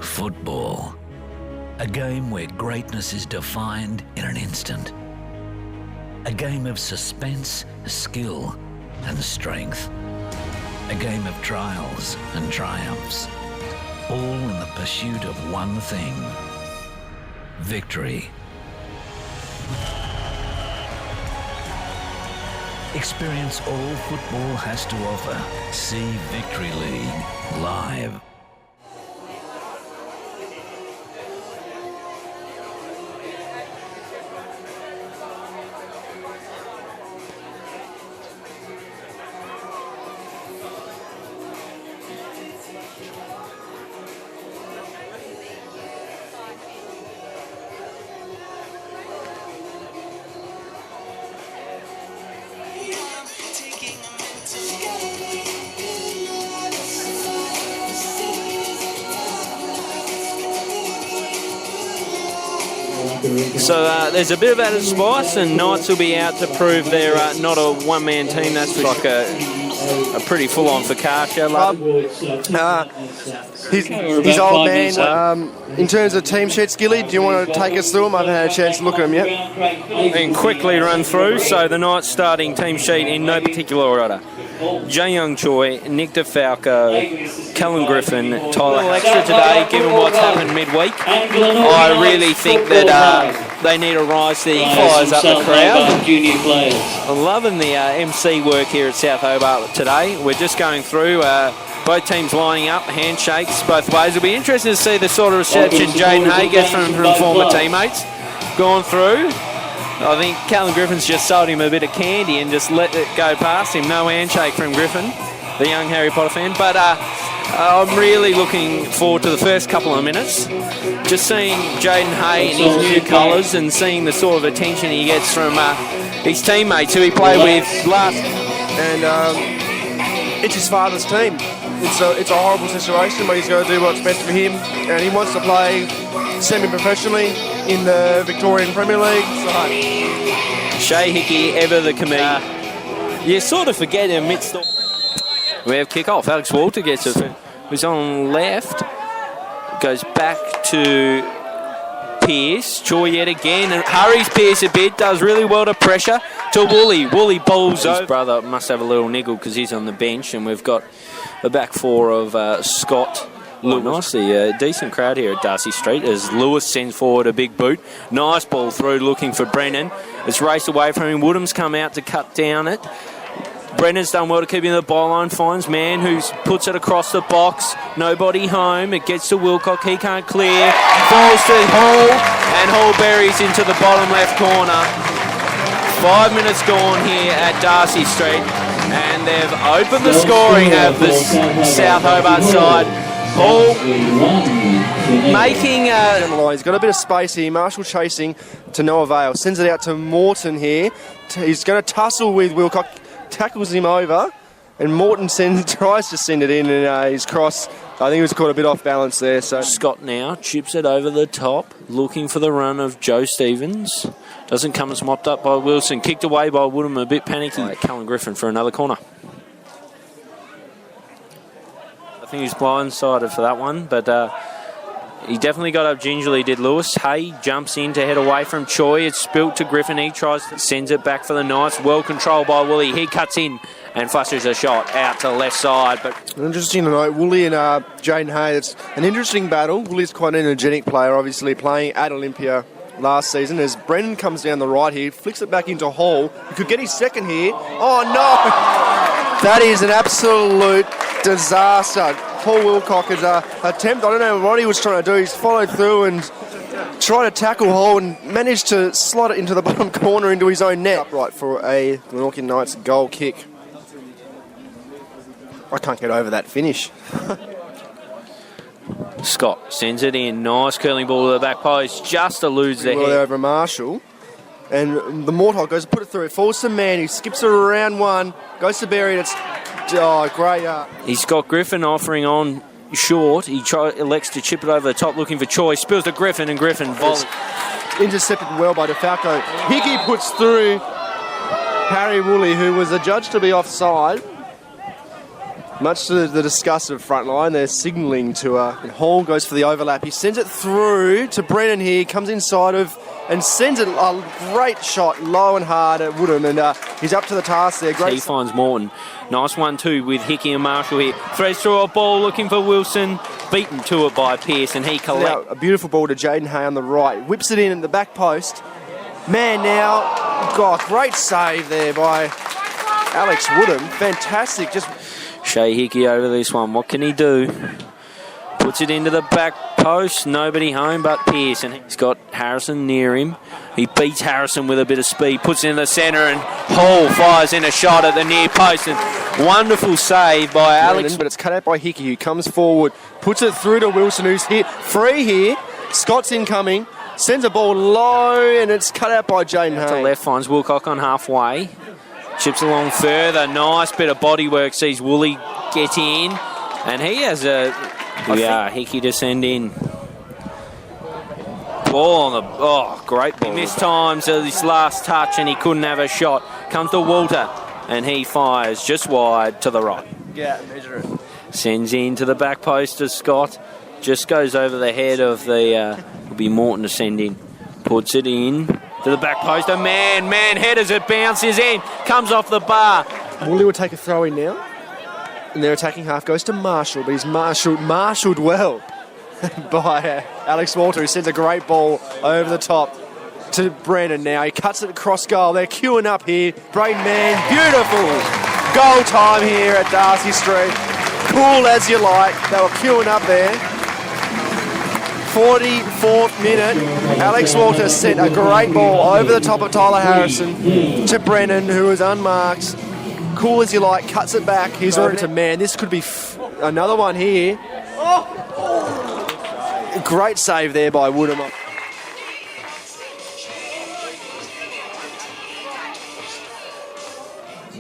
Football. A game where greatness is defined in an instant. A game of suspense, skill, and strength. A game of trials and triumphs. All in the pursuit of one thing: victory. Experience all football has to offer. See Victory League live. So there's a bit of added spice, and Knights will be out to prove they're not a one-man team. That's like a pretty full-on focaccia. He's old man. In terms of team sheets, Gilly, do you want to take us through them? I haven't had a chance to look at them yet. And quickly run through. So the Knights starting team sheet in no particular order: Jay Young Choi, Nick DeFalco, Callum Griffin, Tyler. Extra today, given what's happened midweek. I really think that they need to rise the fires up the crowd. Junior players. I'm loving the MC work here at South Hobart today. We're just going through both teams lining up, handshakes both ways. It'll be interesting to see the sort of reception Jaden Hay gets from former teammates. Gone through. I think Callum Griffin's just sold him a bit of candy and just let it go past him. No handshake from Griffin, the young Harry Potter fan. But I'm really looking forward to the first couple of minutes. Just seeing Jaden Hay in his new colours and seeing the sort of attention he gets from his teammates who he played with last. And it's his father's team. It's a horrible situation, but he's going to do what's best for him. And he wants to play semi-professionally in the Victorian Premier League. So. Shay Hickey, ever the comedian. You sort of forget amidst the... We have kick-off. Alex Walter gets it. Who's on left. Goes back to Pearce. Choi yet again. And hurries Pearce a bit. Does really well to pressure. To Woolley. Woolley bowls over. His brother must have a little niggle because he's on the bench. And we've got a back four of Scott. Look, nicely, a decent crowd here at Darcy Street as Lewis sends forward a big boot. Nice ball through looking for Brennan. It's raced away from him. Woodham's come out to cut down it. Brennan's done well to keep in the byline. Finds man who puts it across the box. Nobody home. It gets to Wilcock. He can't clear. Falls to Hall. And Hall buries into the bottom left corner. 5 minutes gone here at Darcy Street. And they've opened the scoring of the South Hobart side. Hall making He's got a bit of space here. Marshall chasing to no avail. Sends it out to Morton here. He's going to tussle with Wilcock. Tackles him over. And Morton tries to send it in. And his cross, I think he was caught a bit off balance there. So Scott now chips it over the top. Looking for the run of Joe Stevens. Doesn't come as mopped up by Wilson. Kicked away by Woodham. A bit panicky. Callum Griffin for another corner. I think he's blindsided for that one, but he definitely got up gingerly, did Lewis. Hay jumps in to head away from Choi. It's spilt to Griffin. He sends it back for the Knights. Well controlled by Woolley. He cuts in and flushes a shot out to the left side. But interesting to note, Woolley and Jaden Hay, it's an interesting battle. Woolley's quite an energetic player, obviously, playing at Olympia last season. As Brennan comes down the right here, flicks it back into Hall. He could get his second here. Oh, no! That is an absolute disaster. Paul Wilcock's attempt, I don't know what he was trying to do. He's followed through and tried to tackle Hall and managed to slot it into the bottom corner into his own net. Upright for a Glenorchy Knights goal kick. I can't get over that finish. Scott sends it in. Nice curling ball to the back post. Just eludes the head. Over Marshall. And the Morthog goes to put it through. It falls to Man, who skips it around one. Goes to bury it. It's great. He's got Griffin offering on short. He elects to chip it over the top looking for Choi. Spills to Griffin and Griffin volleys. Intercepted well by DeFalco. Hickey puts through Harry Woolley, who was adjudged to be offside. Much to the disgust of front line, they're signalling to and Hall goes for the overlap. He sends it through to Brennan here, comes inside of and sends it a great shot low and hard at Woodham, and he's up to the task there. Great. He finds Morton. Nice 1-2 with Hickey and Marshall here. Throws through a ball looking for Wilson. Beaten to it by Pearce, and he collects. A beautiful ball to Jaden Hay on the right. Whips it in at the back post. Man now, God, great save there by Alex Woodham. Fantastic. Just Shea Hickey over this one. What can he do? Puts it into the back post. Nobody home but Pearce. And he's got Harrison near him. He beats Harrison with a bit of speed. Puts it in the centre, and Hall fires in a shot at the near post. And wonderful save by Alex. But it's cut out by Hickey, who comes forward. Puts it through to Wilson, who's hit. Free here. Scott's incoming. Sends a ball low, and it's cut out by Jaden Hay. To left, finds Wilcock on halfway. Chips along further. Nice bit of body work. Sees Woolley get in. And he has a... Hickey to send in. Ball on the... Oh, great ball. He missed times at his last touch, and he couldn't have a shot. Comes to Walter, and he fires just wide to the right. Yeah, measure it. Sends in to the back post to Scott. Just goes over the head of the... It'll be Morton to send in. Puts it in to the back post. A man headers it, bounces in, comes off the bar. Woolley will take a throw in now. And their attacking half goes to Marshall, but he's marshalled well by Alex Walter, who sends a great ball over the top to Brennan now. He cuts it across goal. They're queuing up here. Braden Mann, beautiful goal time here at Darcy Street. Cool as you like. They were queuing up there. 44th minute, Alex Walter sent a great ball over the top of Tyler Harrison to Brennan, who was unmarked. Cool as you like, cuts it back. He's over to Man. This could be another one here. Great save there by Woodham.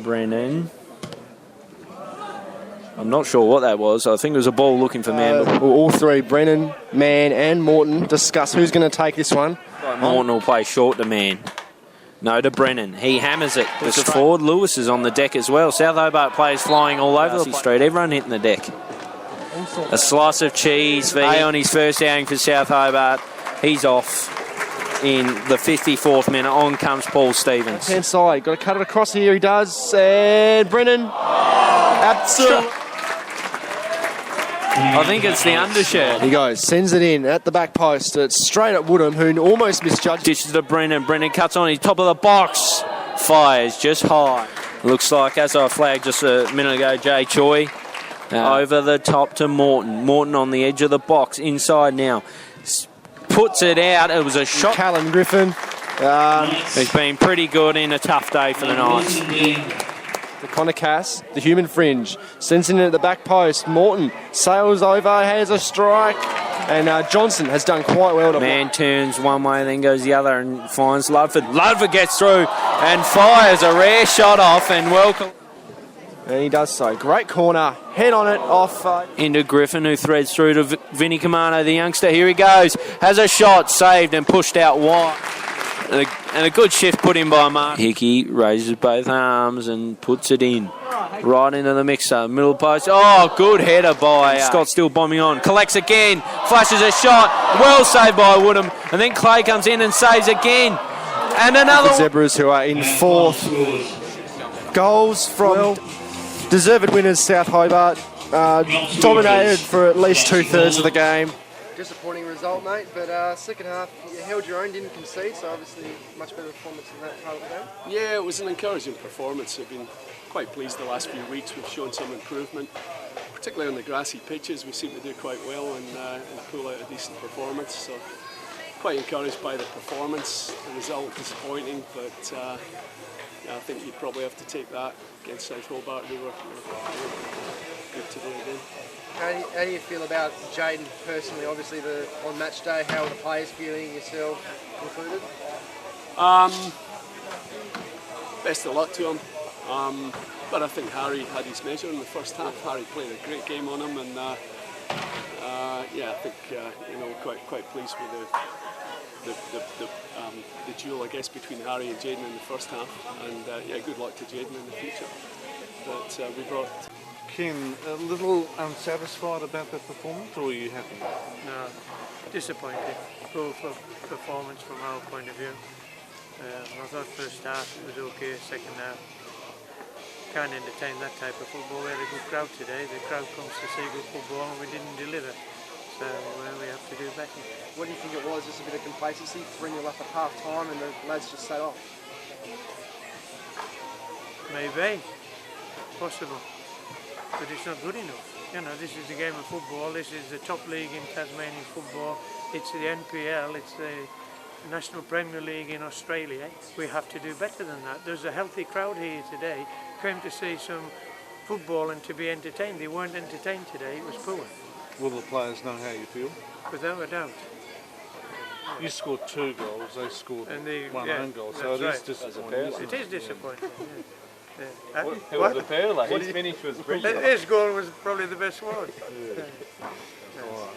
Brennan. I'm not sure what that was. I think it was a ball looking for Man. All three, Brennan, Man and Morton, discuss who's going to take this one. Morton will play short to Man. No, to Brennan. He hammers it. It's a forward. Lewis is on the deck as well. South Hobart players flying all over the street. Everyone hitting the deck. A slice of cheese for A on his first outing for South Hobart. He's off in the 54th minute. On comes Paul Stevens. Left-hand side. Got to cut it across here. He does. And Brennan. Absolutely. I think it's the undershirt. He goes, sends it in at the back post. It's straight at Woodham, who almost misjudged. Dishes to Brennan. Brennan cuts on his top of the box. Fires just high. Looks like, as I flagged just a minute ago, Jay Choi. Over the top to Morton. Morton on the edge of the box. Inside now. Puts it out. It was a shot. Callum Griffin. He's been pretty good in a tough day for the Knights. Connor Cass, the human fringe, sends it in at the back post. Morton sails over, has a strike, and Johnson has done quite well to Man turns one way, then goes the other, and finds Ludford. Ludford gets through and fires a rare shot off, and welcome. And he does so. Great corner, head on it, off. Into Griffin, who threads through to Vinny Camano, the youngster. Here he goes, has a shot, saved and pushed out wide. And a good shift put in by Mark. Hickey raises both arms and puts it in. Right into the mixer. Middle post. Oh, good header by Scott, still bombing on. Collects again. Flashes a shot. Well saved by Woodham. And then Clay comes in and saves again. And another. The Zebras, who are in fourth. Goals from deserved winners, South Hobart. Dominated for at least 2/3 of the game. Disappointing result, mate, but second half you held your own, didn't concede, so obviously much better performance in that part of the game. Yeah, it was an encouraging performance. I've been quite pleased the last few weeks. We've shown some improvement, particularly on the grassy pitches. We seem to do quite well and pull out a decent performance. So quite encouraged by the performance. The result disappointing, but I think you'd probably have to take that against South Hobart. We were good to do again. How do you feel about Jaden personally? Obviously, on match day, how are the players feeling, yourself included? Best of luck to him. But I think Harry had his measure in the first half. Harry played a great game on him, and I think quite pleased with the duel, I guess, between Harry and Jaden in the first half. And good luck to Jaden in the future. But we brought Ken, a little unsatisfied about that performance, or are you happy? No, disappointed. Poor performance from our point of view. I thought first half it was okay, second half can't entertain that type of football. We had a good crowd today. The crowd comes to see good football and we didn't deliver. So we have to do better. What do you think it was? Just a bit of complacency, 3-0 up at half time and the lads just sat off? Maybe. Possible. But it's not good enough. You know, this is the game of football. This is the top league in Tasmanian football. It's the NPL. It's the National Premier League in Australia. We have to do better than that. There's a healthy crowd here today. Came to see some football and to be entertained. They weren't entertained today. It was poor. Will the players know how you feel? Without a doubt. You scored 2 goals, they scored And 1 own goal, so it right. is disappointing. It is disappointing. Yeah. Who was the Perla? His finish was brilliant. His goal was probably the best one. All right.